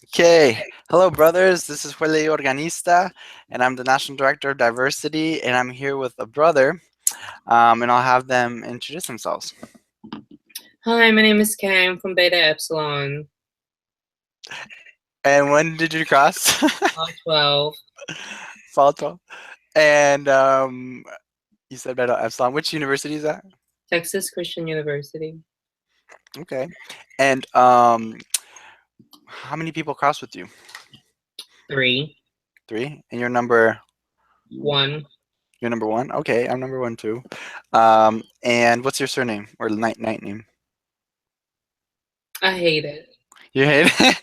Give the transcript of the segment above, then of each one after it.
Okay. Hello, brothers. This is Huele Organista, and I'm the National Director of Diversity, and I'm here with a brother, and I'll have them introduce themselves. Hi, my name is Khang from Beta Epsilon. And when did you cross? 12, Fall 12. And you said Beta Epsilon. Which university is that? Texas Christian University. Okay. And how many people crossed with you? 3, Three. And you're number 1. you're number one. Okay, I'm number one too. And what's your surname or night name? I hate it. You hate it.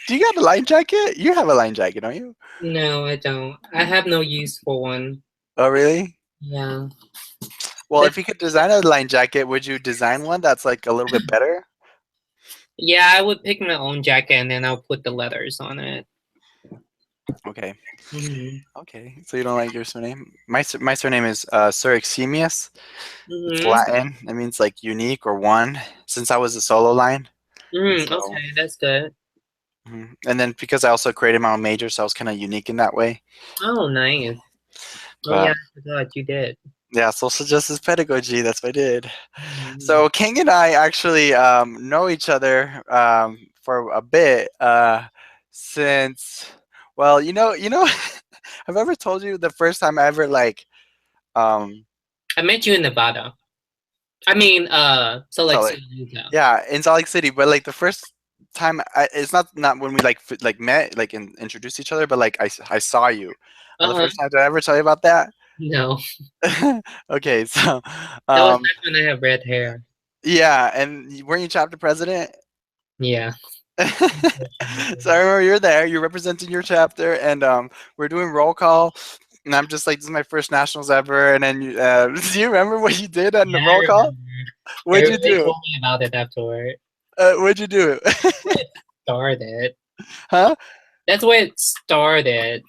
Do you got a line jacket? You have a line jacket, don't you? No, I don't. I have no use for one. Oh, really? Yeah. Well, That, if you could design a line jacket, would you design one that's like a little bit better? yeah, I would pick my own jacket and then I'll put the letters on it. Okay. hmm Okay. So you don't like your surname? My surname is Sir Eximius. It's hmm Latin. It means like unique or one. Since I was a solo line, and so Okay, that's good. and then because I also created my own major, so I was kind of unique in that way. Oh, nice. Oh, yeah, But I forgot you did. yeah, social justice pedagogy. That's what I did. Mhm. So King and I actually know each other for a bit since. Well, Have I ever told you the first time I ever um I met you in Nevada. I mean, Salt Lake Salt Lake? City, Utah. Yeah, in Salt Lake City, but like the first time, it's not when we met and introduced each other, but like I saw you. The Uh-huh. first time, did I ever tell you about that? No, Okay, so that was um back when I had red hair. yeah, and weren't you chapter president? Yeah. So I remember you're there, you're representing your chapter, and we're doing roll call, and I'm just like, this is my first nationals ever, and then do you remember what you did on Yeah, the I roll call? remember. What'd you Everybody do? told me about it afterward. What'd you do? Where it started. Huh? That's where it started.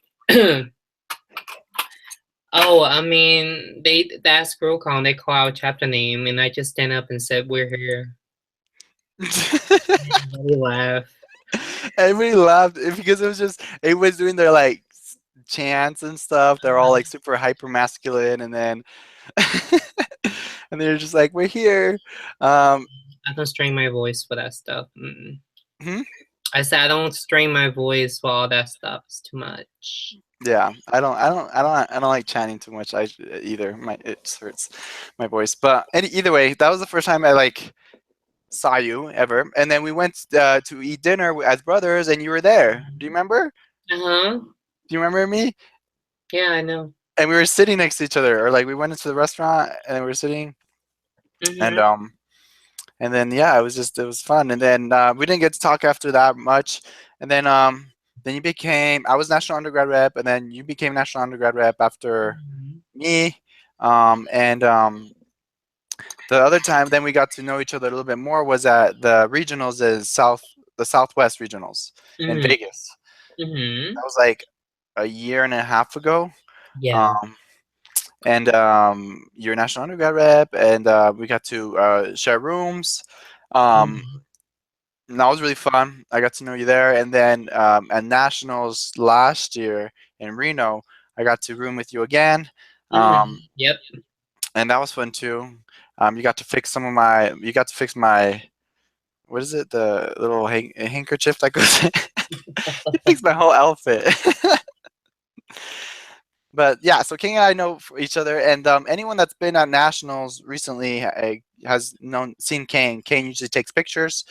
Oh, I mean, that scroll con, they call out chapter name, and I just stand up and said, "We're here." Everybody laughed. Everybody laughed because it was doing their chants and stuff. They're all like super hyper masculine, and then and they're just like, we're here. Um, I don't strain my voice for that stuff. Mm. hmm? I said I don't strain my voice for all that stuff. It's too much. Yeah, I don't like chanting too much. Either it just hurts my voice. But either way, that was the first time I saw you ever, and then we went to eat dinner as brothers, and you were there. Do you remember? Uh huh. Do you remember me? Yeah, I know. And we were sitting next to each other, or like we went into the restaurant and then we were sitting, and Mhm. yeah, it was fun, and then we didn't get to talk after that much, and then you became I was national undergrad rep, and then you became national undergrad rep after Mhm. me, and the other time then we got to know each other a little bit more was at the Southwest regionals in Mhm. Vegas. Mhm. That was like a year and a half ago. Yeah. Um, and you're a national undergrad rep, and we got to share rooms. Um, Mhm. and that was really fun. I got to know you there, and then at nationals last year in Reno, I got to room with you again, Mhm. um, Yep. and that was fun too. You got to fix my what is it? The little handkerchief that goes. You fixed my whole outfit. But yeah, so King and I know each other, and anyone that's been at nationals recently has seen Kane. Kane usually takes pictures,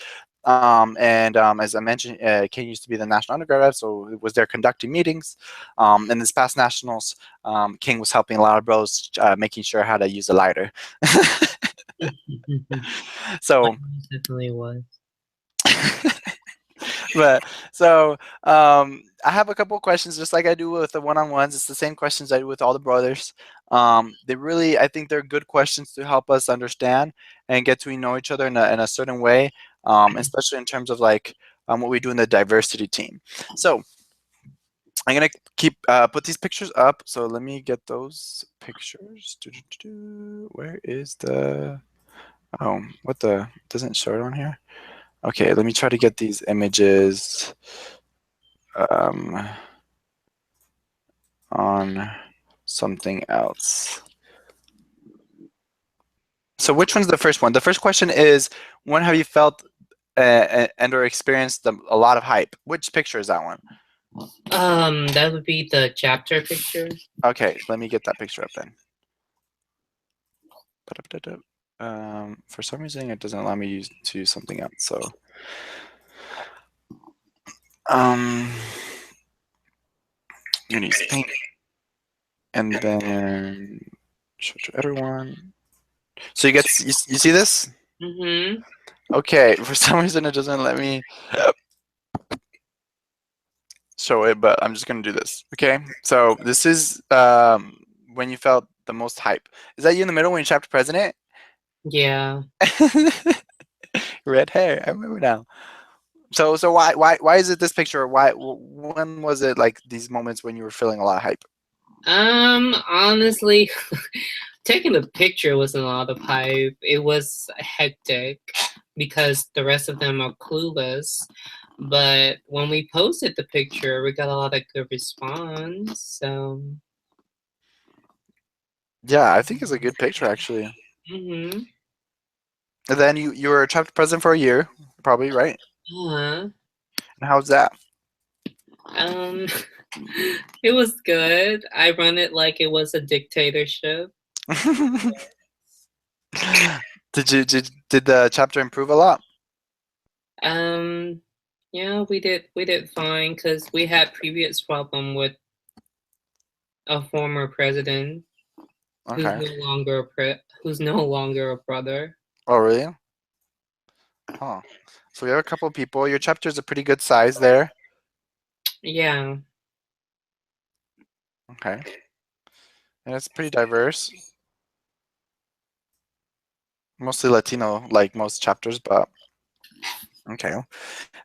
and as I mentioned, Kane used to be the national undergrad rep, so it was there conducting meetings. And this past nationals, King was helping a lot of bros making sure how to use a lighter. So Definitely was. but I have a couple of questions, just like I do with the one-on-ones. It's the same questions I do with all the brothers. I think they're good questions to help us understand and get to know each other in a certain way, especially in terms of what we do in the diversity team. So I'm gonna keep put these pictures up. So let me get those pictures. Where is the? Oh, what the? Doesn't show it on here. Okay, let me try to get these images um, on something else. So which one's the first one? The first question is, when have you felt and or experienced a lot of hype? Which picture is that one? That would be the chapter picture. Okay, let me get that picture up then. For some reason, it doesn't allow me to use something else. So, um, I'm gonna use paint and then show to everyone. So you see this? Mm-hmm. Okay, for some reason it doesn't let me show it, but I'm just gonna do this. Okay, so this is when you felt the most hype. Is that you in the middle when you chapter president? Yeah. Red hair. I remember now. So why is it this picture? Why when was it like these moments when you were feeling a lot of hype? Honestly, taking the picture wasn't a lot of hype. It was hectic because the rest of them are clueless. But when we posted the picture, we got a lot of good response. So, Yeah, I think it's a good picture actually. mm-hmm. And then you were chapter president for a year, probably, right? Uh, And how's that? um, it was good. I run it like it was a dictatorship. Did the chapter improve a lot? Um, yeah, we did fine because we had previous problem with a former president who's Okay. no longer who's no longer a brother. Oh, really? Huh. So we have a couple of people. Your chapter is a pretty good size there. Yeah. Okay. And it's pretty diverse. Mostly Latino, like most chapters, but okay.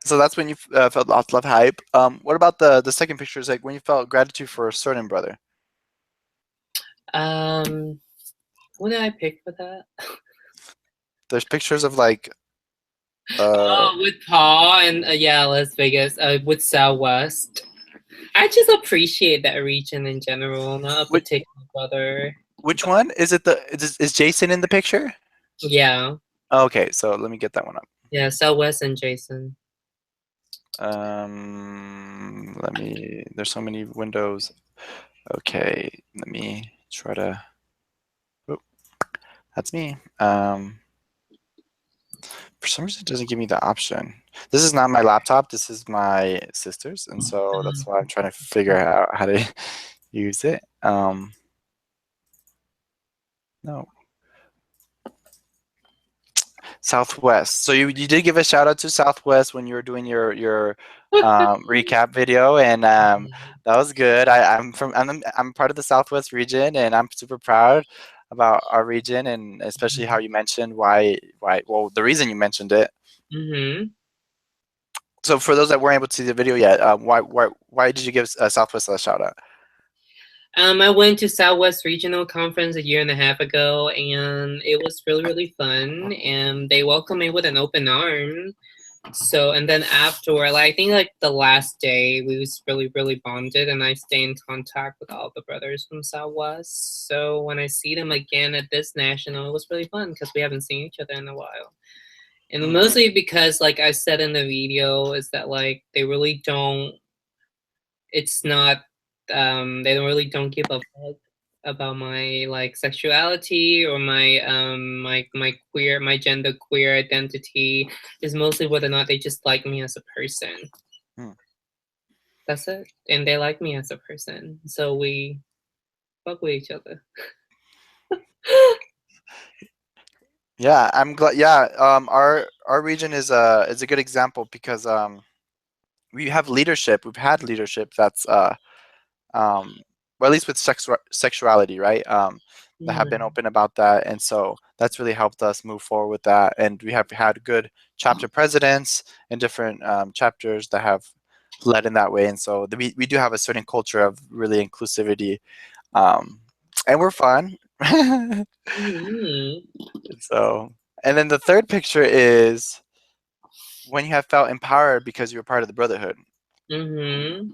So that's when you felt lots of hype. What about the second picture? Is like when you felt gratitude for a certain brother. Um, what did I pick for that? There's pictures of like uh Oh, with Paul and yeah, Las Vegas. With Southwest. I just appreciate that region in general, not a which particular brother. which one is it? Is Jason in the picture? Yeah, Okay, so let me get that one up. yeah, Southwest and Jason. Let me. There's so many windows. Okay, let me try to. Oh, that's me. For some reason, it doesn't give me the option. This is not my laptop. This is my sister's, and so that's why I'm trying to figure out how to use it. No, Southwest. So you did give a shout out to Southwest when you were doing your recap video, and that was good. I'm part of the Southwest region, and I'm super proud about our region, and especially how you mentioned why well the reason you mentioned it. Mm-hmm. So for those that weren't able to see the video yet, why did you give Southwest a shout out? I went to Southwest Regional Conference a year and a half ago, and it was really, really fun. And they welcomed me with an open arm. So, and then afterward, like, I think like the last day, we was really, really bonded, and I stay in contact with all the brothers from Southwest. So when I see them again at this national, it was really fun because we haven't seen each other in a while. And Hmm. mostly because, like I said in the video, is that like they really don't it's not they don't really don't give a fuck about my like sexuality or my queer my gender queer identity. Is mostly whether or not they just like me as a person. Hmm. That's it. And they like me as a person, so we fuck with each other. Yeah, I'm glad. Yeah, our region is a good example because we have leadership. We've had leadership that's um, well, at least with sexuality, right? That have been Mhm. open about that, and so that's really helped us move forward with that. And we have had good chapter presidents and different chapters that have led in that way, and so we do have a certain culture of really inclusivity, um, and we're fun. Mhm. So, and then the third picture is when you have felt empowered because you were part of the brotherhood. Mm-hmm.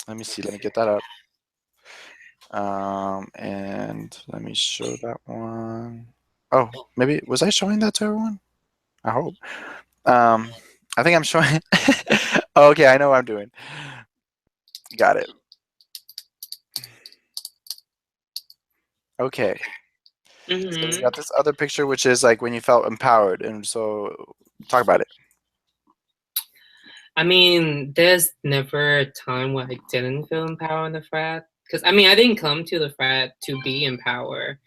Let me see. Let me get that up. And let me show that one. Oh, maybe was I showing that to everyone? I hope. Um, I think I'm showing. Oh, okay, I know what I'm doing. Got it. Okay, so we Mm-hmm. got this other picture, which is like when you felt empowered, and so talk about it. I mean, there's never a time where I didn't feel empowered in the frat. Because, I mean, I didn't come to the frat to be empowered.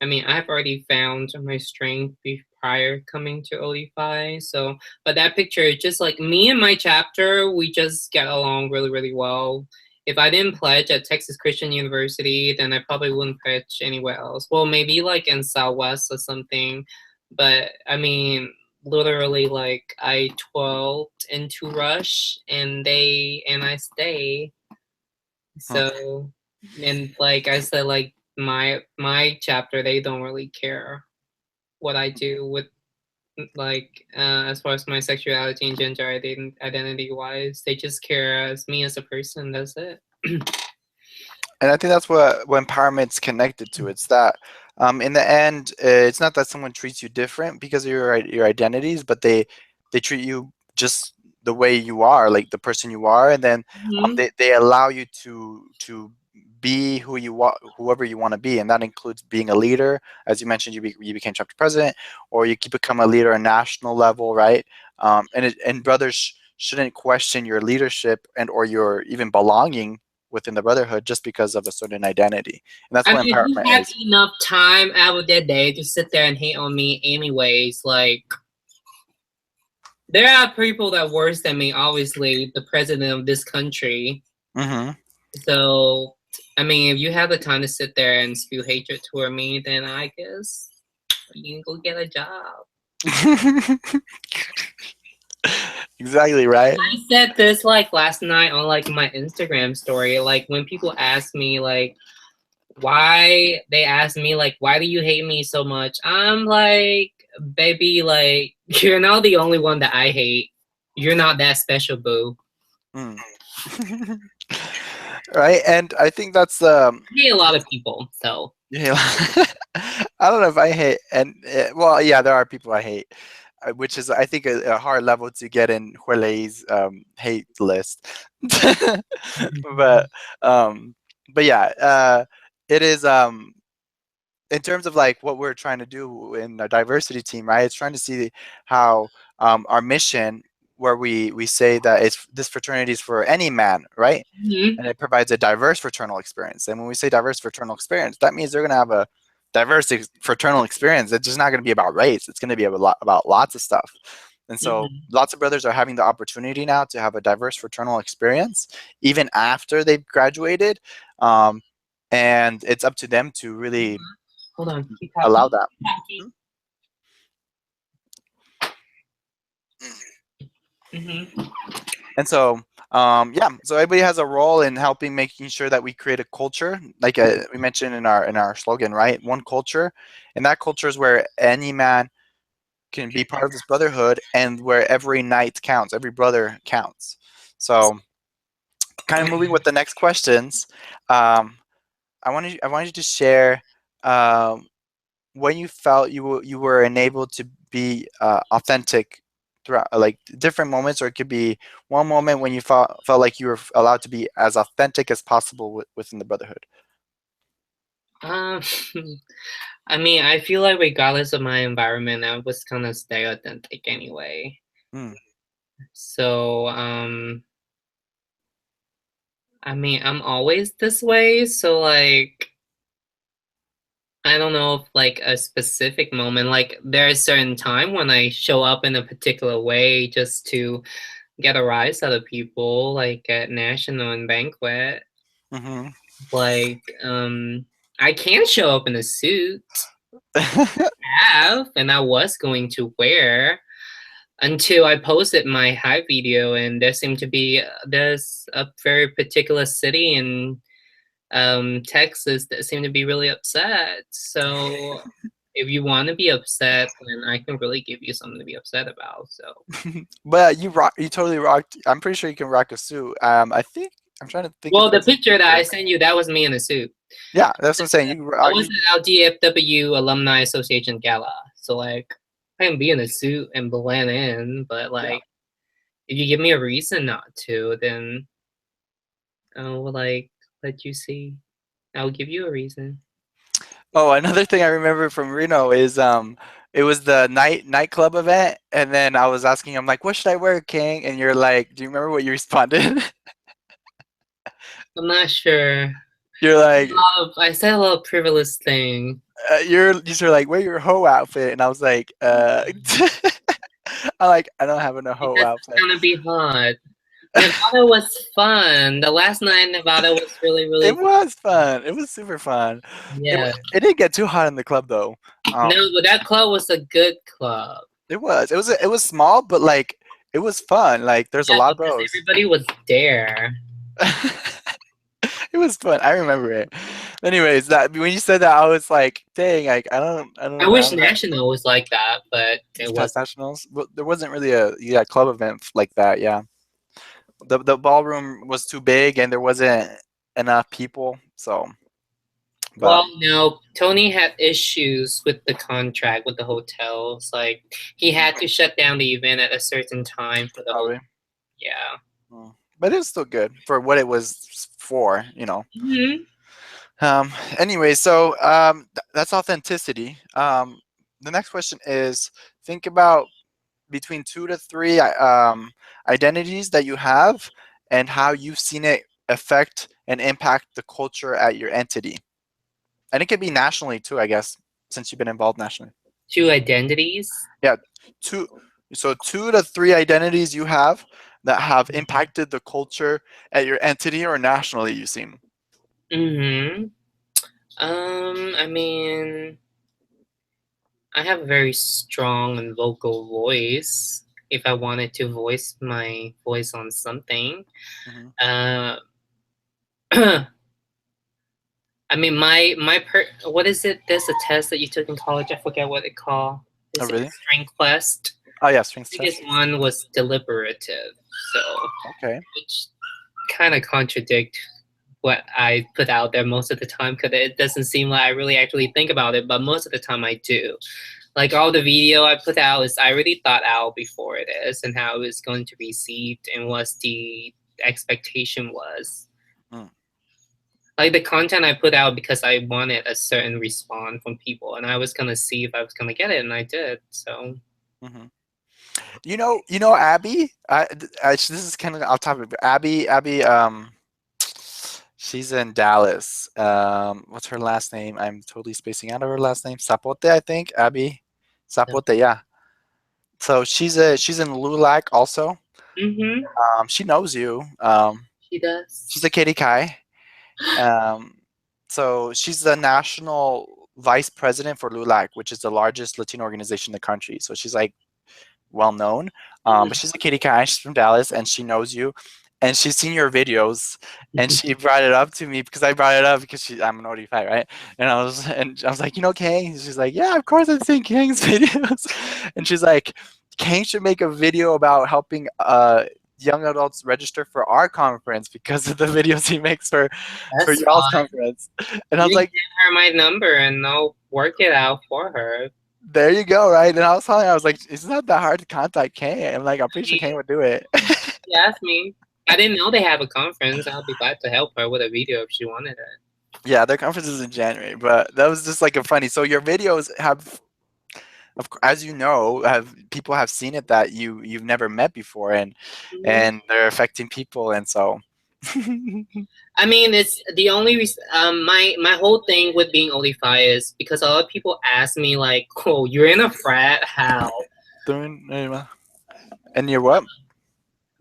I mean, I've already found my strength prior coming to OD5. So, but that picture, just like me and my chapter, we just get along really, really well. If I didn't pledge at Texas Christian University, then I probably wouldn't pledge anywhere else. Well, maybe like in Southwest or something. But I mean, literally, like I 12 into Rush, and I stay. Hmm. So, and like I said, like my chapter, they don't really care what I do with like as far as my sexuality and gender identity wise. They just care as me as a person. That's it. And I think that's what empowerment's connected to. It's that in the end, it's not that someone treats you different because of your identities, but they treat you just the way you are, like the person you are, and then Hmm. they allow you to be who you want, whoever you want to be, and that includes being a leader. As you mentioned, you became chapter president, or you can become a leader at national level, right? And brothers shouldn't question your leadership and or your even belonging within the brotherhood just because of a certain identity. And that's I what mean, if you empowerment have is. enough time out of their day to sit there and hate on me, anyways, like there are people that worse than me. Obviously, the president of this country. Hmm. So, I mean, if you have the time to sit there and spew hatred toward me, then I guess you can go get a job. Exactly right. I said this like last night on like my Instagram story. Like when people ask me like why they ask me like why do you hate me so much? I'm like, baby, like you're not the only one that I hate. You're not that special, boo. Mm. Right, and I think I hate a lot of people, so yeah. I don't know if I hate and well, yeah, there are people I hate, which is I think a hard level to get in Huele's hate list. but um, but yeah, it is in terms of like what we're trying to do in the diversity team, right? It's trying to see how our mission, where we say that it's this fraternity is for any man, right? Mhm. And it provides a diverse fraternal experience. And when we say diverse fraternal experience, that means they're going to have a diverse fraternal experience. It's just not going to be about race. It's going to be a lot about lots of stuff. And so Mhm. lots of brothers are having the opportunity now to have a diverse fraternal experience, even after they've graduated. Um, and it's up to them to really Hold on, keep allow talking. that. Keep talking. Hmm? Mhm. And so, yeah, so everybody has a role in helping making sure that we create a culture, like we mentioned in our slogan, right? One culture, and that culture is where any man can be part of this brotherhood, and where every night counts, every brother counts. So, kind of moving with the next questions, um, I wanted you to share um, when you felt you were enabled to be authentic throughout like different moments, or it could be one moment when you felt like you were allowed to be as authentic as possible within the brotherhood. Um, I mean, I feel like regardless of my environment, I was kind of stay authentic anyway. Mm, So, I mean, I'm always this way. So, like, I don't know if like a specific moment, like there's a certain time when I show up in a particular way just to get a rise out of people, like at national and banquet. mm-hmm. Like, I can show up in a suit, have, and I was going to wear until I posted my hype video, and there seemed to be there's a very particular city in Texas that seemed to be really upset. So if you want to be upset, then I can really give you something to be upset about. So, But you rock. You totally rocked. I'm pretty sure you can rock a suit. I think I'm trying to think if well, the there's a picture that I picture. sent you, that was me in a suit. Yeah, that's what I'm saying. You I rock. was You at LGFW Alumni Association Gala, so like I can be in a suit and blend in, but yeah. like if you give me a reason not to, then I'll like let you see. I'll give you a reason. Oh, another thing I remember from Reno is it was the nightclub event, and then I was asking him like, "What should I wear, King?" And you're like, "Do you remember what you responded?" I'm not sure. You're like, I said a lot of frivolous thing. you're like, "Wear your hoe outfit," and I was like, I'm like, I don't have a hoe Because it's outfit. gonna be hot. Nevada was fun. The last night in Nevada was really, It really was fun. It was super fun. yeah. It didn't get too hot in the club though. No, Um, but that club was a good club. it was small, but like it was fun. Like there's a Yeah, lot of because bros. everybody was there. It was fun. I remember it. Anyways, that when you said that, I was like, dang, like I I don't, I wish don't have National was like that, but it these past wasn't. nationals. Well, there wasn't really a club event like that. Yeah, the ballroom was too big and there wasn't enough people. So, but Well, no, Tony had issues with the contract with the hotels. Like he had to shut down the event at a certain time for the whole. probably. Yeah. But it was still good for what it was for, you know. Hmm. Anyway, so that's authenticity. The next question is think about between 2 to 3 identities that you have and how you've seen it affect and impact the culture at your entity. And it could be nationally too, I guess, since you've been involved nationally. Two identities. Yeah, two. So 2 to 3 identities you have that have impacted the culture at your entity or nationally. You've seen. Hmm. I mean, I have a very strong and vocal voice. If I wanted to voice my voice on something, Hmm. uh, I mean, what is it? There's a test that you took in college. I forget what it called. Oh, Is it really? Strength Quest? Oh, yeah, strengths test. Biggest one was deliberative, so Okay. which kind of contradict what I put out there most of the time because it doesn't seem like I really actually think about it, but most of the time I do. Like all the video I put out is I already thought out before this and how it was going to be received and what the expectation was. Mm, Like the content I put out because I wanted a certain response from people and I was gonna see if I was gonna get it and I did. So hmm Abby. This is kind of off topic, but Abby, she's in Dallas. What's her last name? I'm totally spacing out of her last name. Sapote, I think. Abby, Sapote. Yeah. So she's in LULAC also. mm-hmm. She knows you. She does. She's a Katie Kai. Um, so she's the national vice president for LULAC, which is the largest Latino organization in the country. So she's like well known. But she's a kitty cat. She's from Dallas, and she knows you, and she's seen your videos, and she brought it up to me because I brought it up because I'm an OD5, right? And I was like, Kang? She's like, yeah, of course I've seen Kang's videos, and she's like, Kang should make a video about helping young adults register for our conference because of the videos he makes for That's y'all's fine. conference. And I You was can like, give her my number and I'll work it out for her. there you go, right? And I was telling her, I was like, it's not that hard to contact Kang. I'm like, I'm pretty sure Kang She, would do it. she asked me. I didn't know they have a conference. I'll be glad to help her with a video if she wanted it. Yeah, their conference is in January, but that was just like a funny. So your videos have, as you know, have people have seen it that you've never met before, Mhm. and they're affecting people, and so. I mean, it's the only reason. My whole thing with being Olify is because a lot of people ask me like, "Oh, you're in a frat? How?" And you're what?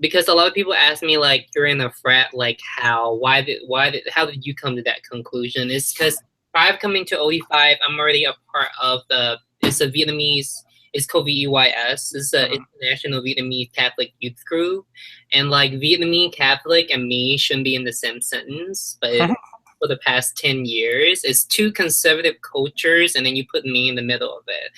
Because a lot of people ask me like, "You're in a frat? Like how? How did you come to that conclusion?" It's because prior coming to OE5, I'm already a part of the. It's a Vietnamese. It's called VEYS. It's a Mhm. international Vietnamese Catholic youth group, and like Vietnamese Catholic and me shouldn't be in the same sentence, but for the past 10 years. It's two conservative cultures, and then you put me in the middle of it.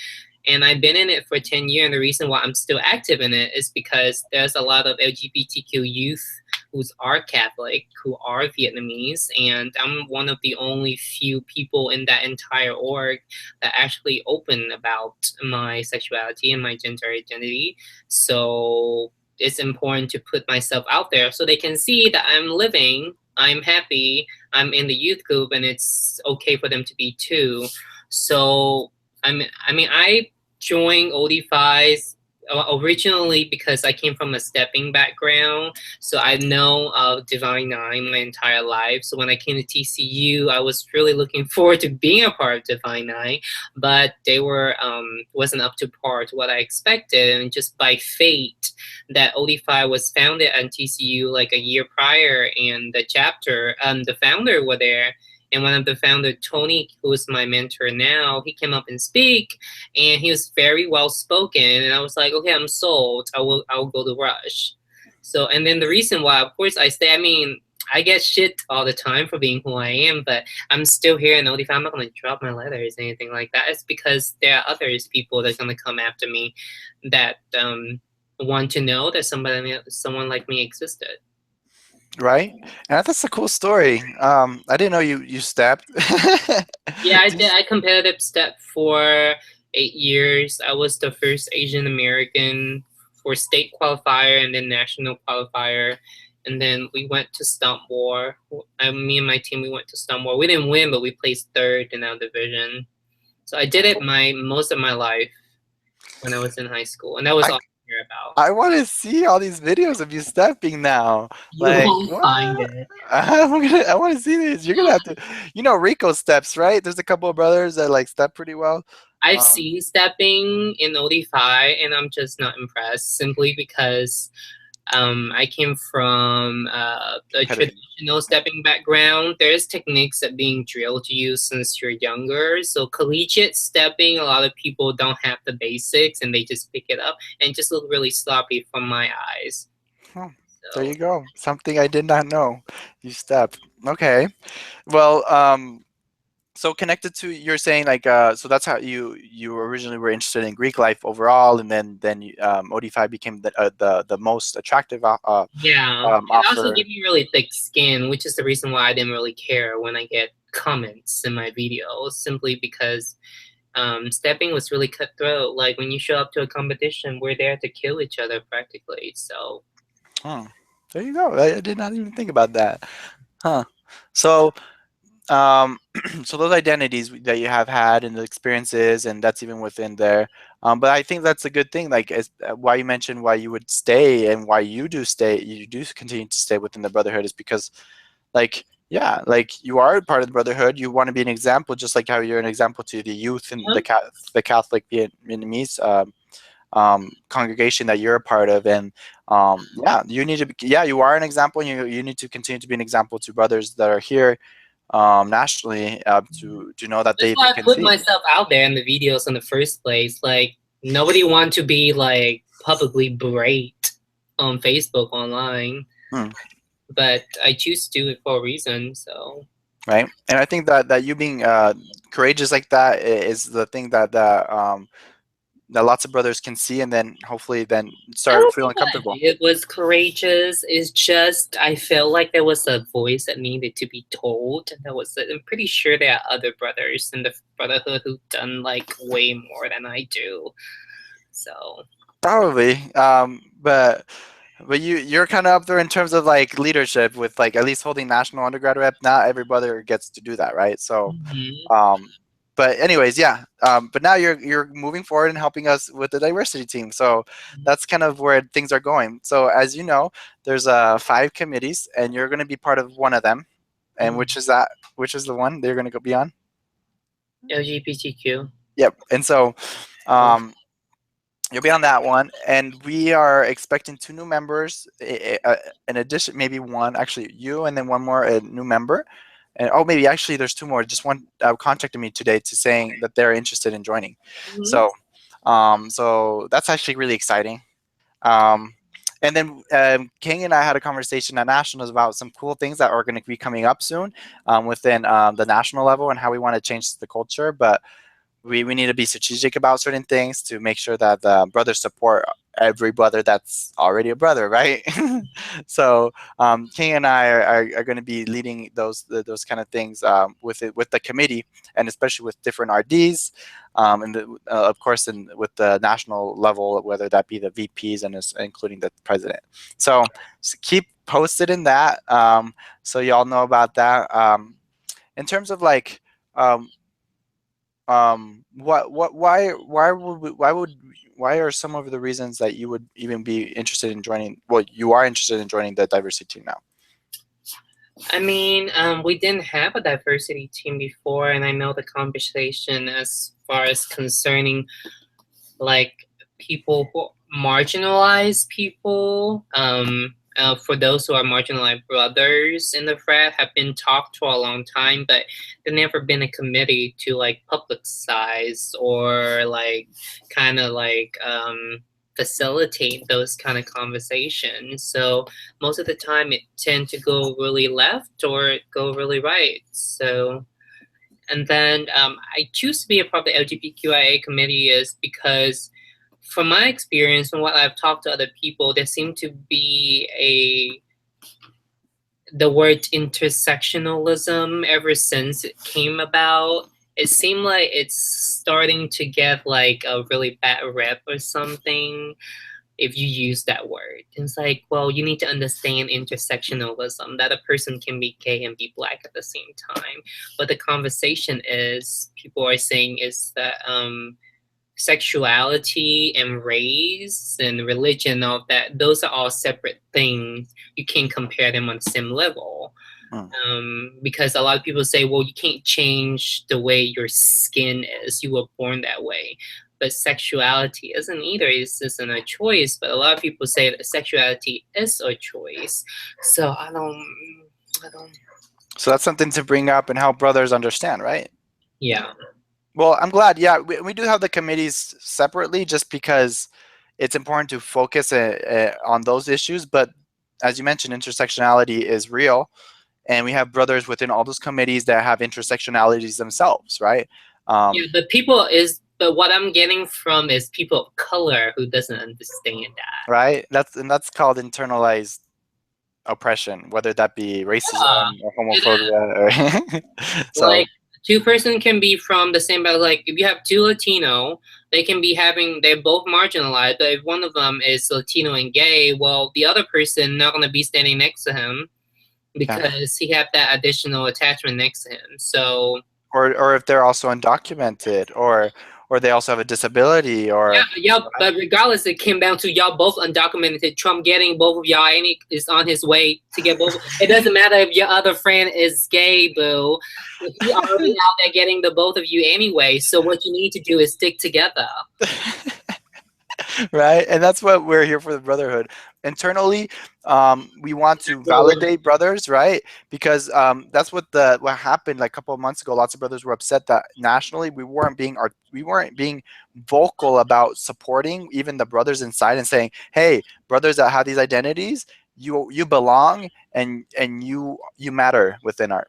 And I've been in it for 10 years, and the reason why I'm still active in it is because there's a lot of LGBTQ youth who are Catholic, who are Vietnamese, and I'm one of the only few people in that entire org that actually open about my sexuality and my gender identity. So it's important to put myself out there so they can see that I'm living, I'm happy, I'm in the youth group, and it's okay for them to be too. So I joined OD5s originally because I came from a stepping background, so I know of Divine Nine my entire life. So when I came to TCU, I was really looking forward to being a part of Divine Nine, but they were wasn't up to par to what I expected, and just by fate, that OD5 was founded at TCU like a year prior, and the founder were there. And one of the founder, Tony, who is my mentor now, he came up and speak, and he was very well spoken. And I was like, okay, I'm sold. I will go to Rush. So, and then the reason why, of course, I stay. I mean, I get shit all the time for being who I am, but I'm still here and notify. I'm not gonna drop my letters or anything like that. It's because there are others people that's gonna come after me that want to know that someone like me existed. Right? And that's a cool story. I didn't know you stepped. Yeah, I Do you did. I competitive step for 8 years. I was the first Asian American for state qualifier and then national qualifier. And then we went to Stump War. Me and my team, we went to Stump War. We didn't win, but we placed third in our division. So I did it my most of my life when I was in high school, and that was I all I care about. I want to see all these videos of you stepping now. You Like won't find what? it. I want to see these. You're gonna have to, Rico steps, right? There's a couple of brothers that like step pretty well. I've Um, seen stepping in OD5, and I'm just not impressed simply because I came from a competitive. traditional stepping background. There's techniques that being drilled to you since you're younger. So collegiate stepping, a lot of people don't have the basics and they just pick it up and just look really sloppy from my eyes. Oh, there So you go. Something I did not know. You step. Okay. Well, so connected to you're saying like so that's how you originally were interested in Greek life overall, and then OD5 became the most attractive yeah, it also offer. gave me really thick skin, which is the reason why I didn't really care when I get comments in my videos, simply because stepping was really cutthroat. Like when you show up to a competition, we're there to kill each other practically. So Hmm. There you go. I did not even think about that. Huh. So um so those identities that you have had and the experiences, and that's even within there, but I think that's a good thing, like as why you mentioned why you would stay and why you do continue to stay within the brotherhood is because like yeah, like you are part of the brotherhood, you want to be an example, just like how you're an example to the youth and yeah, the Catholic Vietnamese congregation that you're a part of. And yeah, you need to be, yeah, you are an example, and you need to continue to be an example to brothers that are here nationally, to know that that's they why I can put see. myself out there in the videos in the first place. Like nobody want to be like publicly berate on Facebook online, Hmm, but I choose to do it for a reason. So right. And I think that you being courageous like that is the thing that lots of brothers can see, and then hopefully then I start don't think feeling what I comfortable. did was courageous. It's just I felt like there was a voice that needed to be told. I'm pretty sure there are other brothers in the brotherhood who've done like way more than I do. So Probably, but you're kind of up there in terms of like leadership with like at least holding national undergrad rep. Not every brother gets to do that, right? So mhm. um, but anyways, yeah. But now you're moving forward and helping us with the diversity team. So that's kind of where things are going. So as you know, there's 5 committees, and you're going to be part of one of them. And Mhm. which is that? Which is the one they're going to go be on? LGBTQ. Yep. And so Oh. um, you'll be on that one, and we are expecting 2 new members. In addition, maybe one, actually you, and then one more new member. And oh, maybe actually there's 2 more. Just one contacted me today to saying that they're interested in joining. Mhm. So, so that's actually really exciting. Um, And then King and I had a conversation at nationals about some cool things that are going to be coming up soon within the national level and how we want to change the culture. But we need to be strategic about certain things to make sure that the brothers support every brother that's already a brother, right? So King and I are going to be leading those kind of things with it with the committee, and especially with different RDs, and of course, with the national level, whether that be the VPs and including the president. So keep posted in that, so y'all know about that. In terms of like um, why are some of the reasons that you would even be interested in joining, well, you are interested in joining the diversity team now? I mean, we didn't have a diversity team before, and I know the conversation as far as concerning like people who marginalized people. For those who are marginalized brothers in the frat have been talked for a long time, but there never been a committee to like publicize or like kind of like facilitate those kind of conversations. So most of the time it tend to go really left or go really right. So and then I choose to be a part of the LGBTQIA committee is because, from my experience and what I've talked to other people, there seemed to be the word intersectionalism ever since it came about. It seemed like it's starting to get like a really bad rep or something if you use that word. It's like, well, you need to understand intersectionalism, that a person can be gay and be black at the same time. But the conversation is, people are saying is that sexuality and race and religion, all that, those are all separate things. You can't compare them on the same level. Hmm. Because a lot of people say, well, you can't change the way your skin is. You were born that way. But sexuality isn't either. It's isn't a choice. But a lot of people say that sexuality is a choice. So I don't. So that's something to bring up and help brothers understand, right? Yeah. Well, I'm glad. Yeah, we do have the committees separately just because it's important to focus on those issues. But as you mentioned, intersectionality is real, and we have brothers within all those committees that have intersectionalities themselves, right? Yeah, Um, but what I'm getting from is people of color who doesn't understand that. right. That's called internalized oppression, whether that be racism or It is. homophobia. Or so Like two person can be from the same, but like if you have two Latino, they can be having, they're both marginalized, but if one of them is Latino and gay, well, the other person not gonna be standing next to him yeah, because he have that additional attachment next to him. So or if they're also undocumented, or they also have a disability, yeah, or yeah, right? but regardless, it came down to y'all both undocumented. Trump getting both of y'all, and he is on his way to get both. It doesn't matter if your other friend is gay, boo. He already out there getting the both of you anyway. So what you need to do is stick together. Right, and that's what we're here for, the brotherhood. Internally, we want to Well, validate brothers, right? Because that's what happened like a couple of months ago. Lots of brothers were upset that nationally we weren't being vocal about supporting even the brothers inside and saying, hey, brothers that have these identities, you belong, and you matter within I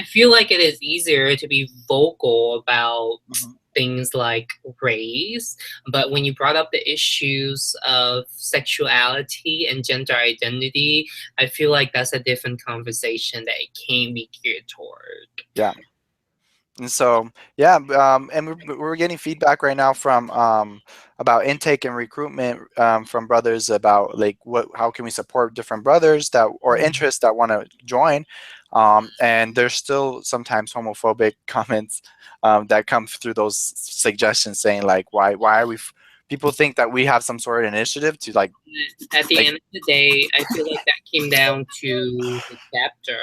feel like it is easier to be vocal about it. things like race, but when you brought up the issues of sexuality and gender identity, I feel like that's a different conversation that it can be geared toward. Yeah. And so, yeah, and we're getting feedback right now from about intake and recruitment from brothers about like how can we support different brothers that or interests that want to join, and there's still sometimes homophobic comments that come through those suggestions saying like why are people think that we have some sort of initiative to At the like end of the day, I feel like that came down to the chapter.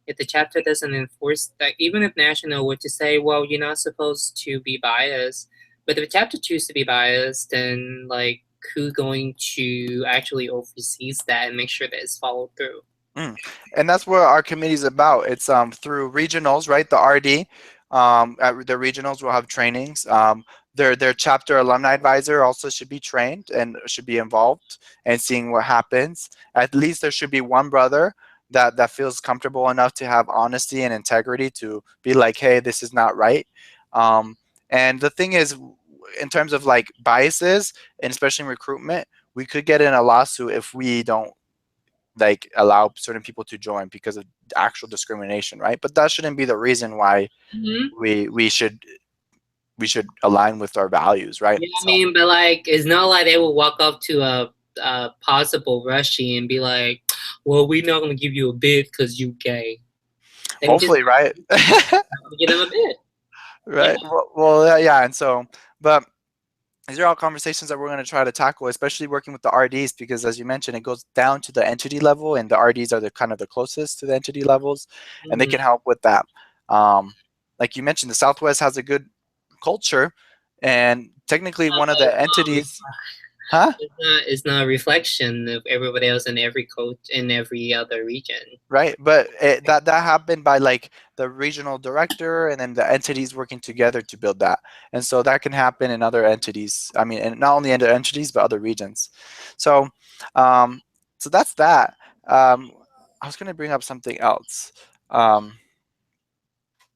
If the chapter doesn't enforce that, even if national were to say, well, you're not supposed to be biased, but if the chapter chooses to be biased, then like who's going to actually oversees that and make sure that it's followed through? Mm. And that's what our committee is about. It's through regionals, right? The RD, at the regionals will have trainings. their chapter alumni advisor also should be trained and should be involved and seeing what happens. At least there should be one brother that feels comfortable enough to have honesty and integrity to be like, hey, this is not right. um, and the thing is, in terms of like biases and especially in recruitment, we could get in a lawsuit if we don't like allow certain people to join because of actual discrimination, right? But that shouldn't be the reason why Hmm. we should align with our values, right? Yeah, I So mean, but like, it's not like they will walk up to a possible Russian and be like, "Well, we're not gonna give you a bid because you gay." They would just hopefully, right? give them a bid. Yeah. Right. Well, yeah, yeah. And so, but these are all conversations that we're going to try to tackle, especially working with the RDs, because as you mentioned, it goes down to the entity level, and the RDs are the kind of the closest to the entity levels, and they Mhm. can help with that. Um, like you mentioned, the Southwest has a good culture, and technically one of the entities, huh? It's not a reflection of everybody else in every coach in every other region. Right, but that happened by like the regional director and then the entities working together to build that, and so that can happen in other entities. I mean, and not only in the entities but other regions. So, um, so that's that. I was going to bring up something else. Um,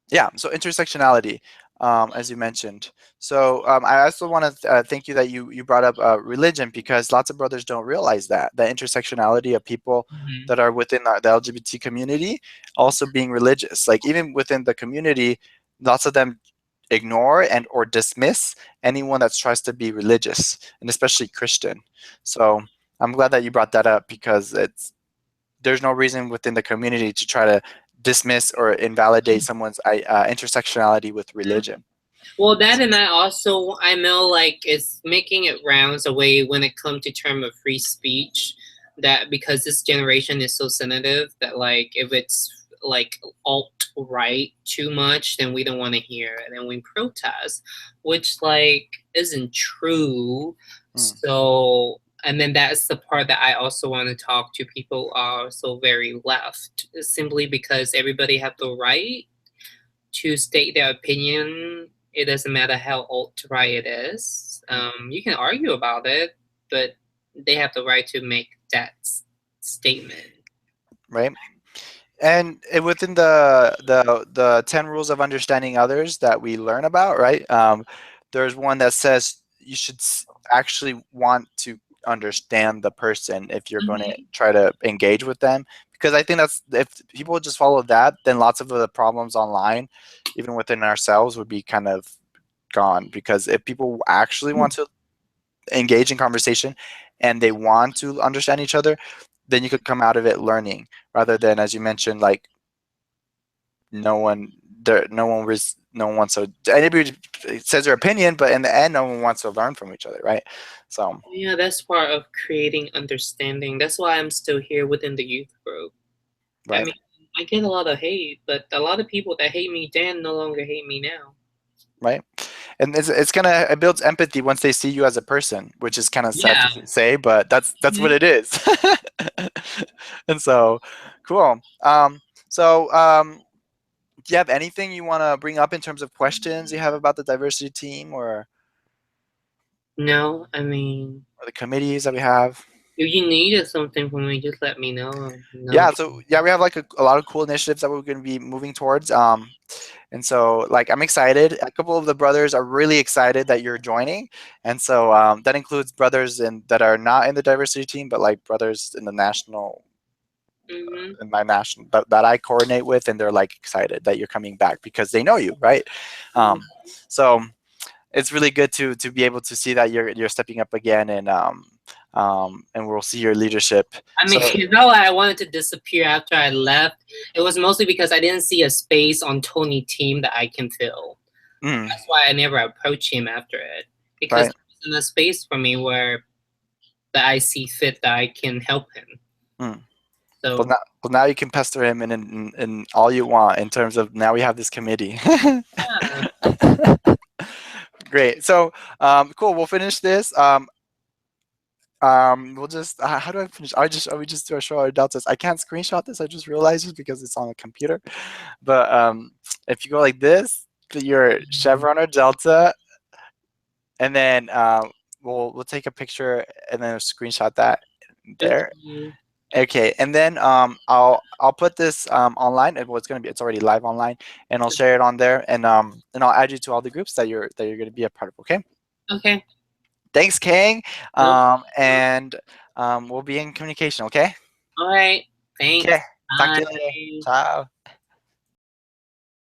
yeah, so intersectionality, as you mentioned. So I also want to thank you that you brought up religion, because lots of brothers don't realize that the intersectionality of people Mhm. that are within the LGBT community also being religious. Like even within the community, lots of them ignore and or dismiss anyone that tries to be religious, and especially Christian. So I'm glad that you brought that up, because there's no reason within the community to try to dismiss or invalidate someone's intersectionality with religion. Well, that and I know like it's making it rounds away when it comes to term of free speech. That because this generation is so sensitive that like if it's like alt right too much, then we don't want to hear it, and we protest, which like isn't true. Mm, So, and then that's the part that I also want to talk to people who are so very left, simply because everybody have the right to state their opinion. It doesn't matter how alt right it is. mm, You can argue about it, but they have the right to make that statement. right. And within the 10 rules of understanding others that we learn about, right? There's one that says you should actually want to understand the person if you're going to Mhm. try to engage with them, because I think that's, if people just follow that, then lots of the problems online, even within ourselves, would be kind of gone. Because if people actually want to engage in conversation and they want to understand each other, then you could come out of it learning, rather than, as you mentioned, like no one there, no one wants to, anybody says their opinion, but in the end no one wants to learn from each other, right? So Yeah, that's part of creating understanding. That's why I'm still here within the youth group. I right, mean, I get a lot of hate, but a lot of people that hate me then no longer hate me now. right. And it's gonna, it builds empathy once they see you as a person, which is kind of sad Yeah. to say, but that's what Mhm. it is. And so cool. Do you have anything you want to bring up in terms of questions you have about the diversity team, No, I mean, or the committees that we have? if you needed something from me, just let me know. No. Yeah, so yeah, we have like a lot of cool initiatives that we're going to be moving towards. And so like I'm excited. A couple of the brothers are really excited that you're joining, and so that includes brothers that are not in the diversity team, but like brothers in the national, Hmm. in my national that I coordinate with, and they're like excited that you're coming back because they know you, right? So it's really good to be able to see that you're stepping up again, and we'll see your leadership. I mean, So I wanted to disappear after I left. It was mostly because I didn't see a space on Tony team that I can fill. mm, That's why I never approached him after it. Because right. there wasn't a space for me where that I see fit that I can help him. Mm. Well, So now you can pester him in all you want in terms of, now we have this committee. yeah. Great. So cool. We'll finish this. We'll just how do I finish? We just do a show our deltas. I can't screenshot this. I just realized it because it's on a computer. But if you go like this, put your chevron or delta, and then we'll take a picture and then screenshot that there. Okay. Okay, and then I'll put this online. And what's gonna be, it's already live online, and I'll share it on there, and I'll add you to all the groups that you're gonna be a part of. Okay. Okay. Thanks, Kang. No. And we'll be in communication. Okay. All right. Thanks. Okay. Talk to you later. Bye. Ciao.